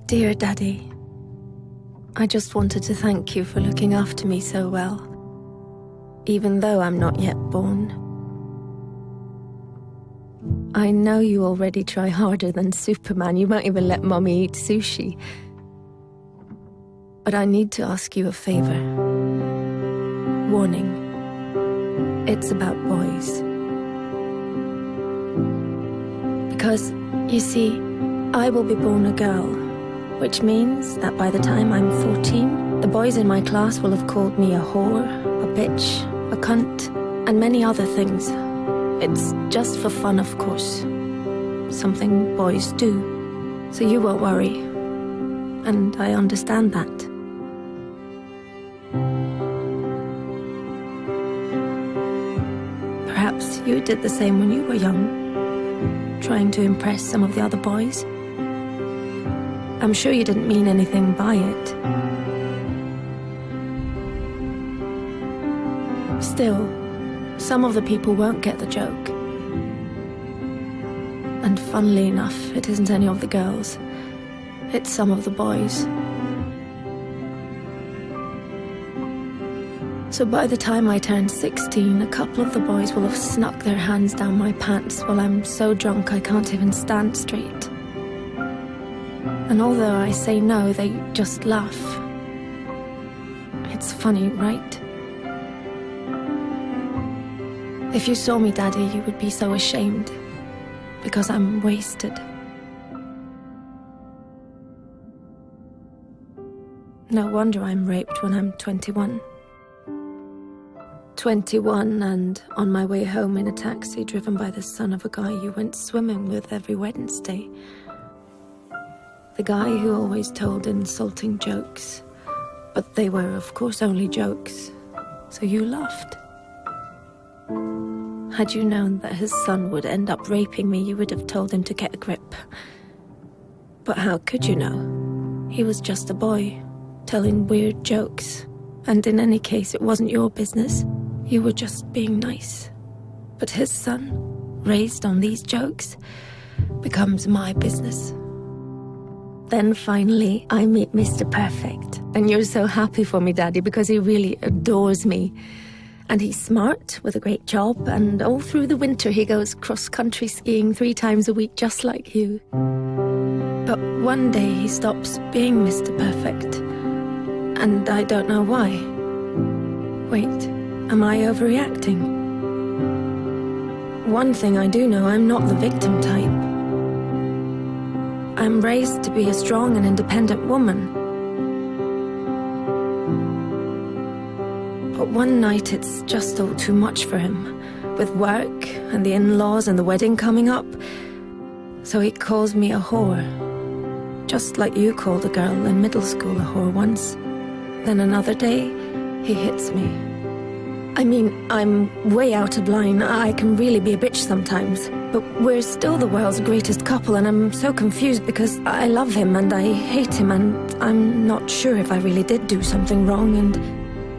Dear Daddy, I just wanted to thank you for looking after me so well, even though I'm not yet born. I know you already try harder than Superman. You won't even let Mommy eat sushi. But I need to ask you a favor. Warning. It's about boys. Because, you see, I will be born a girl, which means that by the time I'm 14, the boys in my class will have called me a whore, a bitch, a cunt, and many other things. It's just for fun, of course. Something boys do. So you won't worry. And I understand that. Perhaps you did the same when you were young, trying to impress some of the other boys. I'm sure you didn't mean anything by it. Still, some of the people won't get the joke. And funnily enough, it isn't any of the girls. It's some of the boys. So by the time I turn 16, a couple of the boys will have snuck their hands down my pants while I'm so drunk I can't even stand straight. And although I say no, they just laugh. It's funny, right? If you saw me, Daddy, you would be so ashamed, because I'm wasted. No wonder I'm raped when I'm 21. 21 and on my way home in a taxi driven by the son of a guy you went swimming with every Wednesday. The guy who always told insulting jokes. But they were, of course, only jokes. So you laughed. Had you known that his son would end up raping me, you would have told him to get a grip. But how could you know? He was just a boy, telling weird jokes. And in any case, it wasn't your business. You were just being nice. But his son, raised on these jokes, becomes my business. Then finally, I meet Mr. Perfect. And you're so happy for me, Daddy, because he really adores me. And he's smart, with a great job, and all through the winter he goes cross-country skiing 3 times a week, just like you. But one day he stops being Mr. Perfect. And I don't know why. Wait, am I overreacting? One thing I do know, I'm not the victim type. I'm raised to be a strong and independent woman. But one night it's just all too much for him, with work and the in-laws and the wedding coming up. So he calls me a whore, just like you called a girl in middle school a whore once. Then another day, he hits me. I mean, I'm way out of line. I can really be a bitch sometimes. But we're still the world's greatest couple, and I'm so confused because I love him and I hate him, and I'm not sure if I really did do something wrong,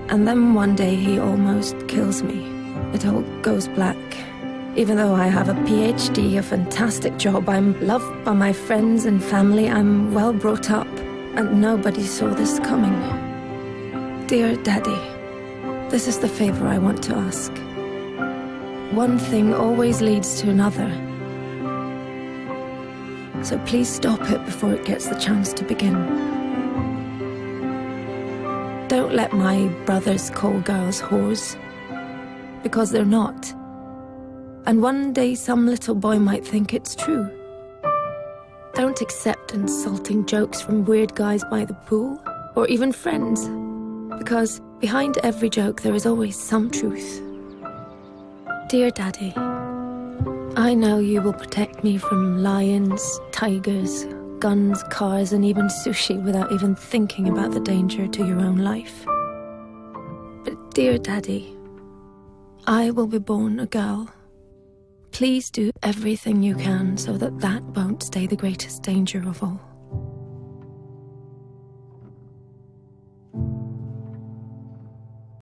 and then one day he almost kills me. It all goes black. Even though I have a PhD, a fantastic job, I'm loved by my friends and family, I'm well brought up, and nobody saw this coming. Dear Daddy, this is the favor I want to ask. One thing always leads to another. So please stop it before it gets the chance to begin. Don't let my brothers call girls whores, because they're not. And one day some little boy might think it's true. Don't accept insulting jokes from weird guys by the pool, or even friends, because behind every joke there is always some truth. Dear Daddy, I know you will protect me from lions, tigers, guns, cars, and even sushi without even thinking about the danger to your own life. But dear Daddy, I will be born a girl. Please do everything you can so that that won't stay the greatest danger of all.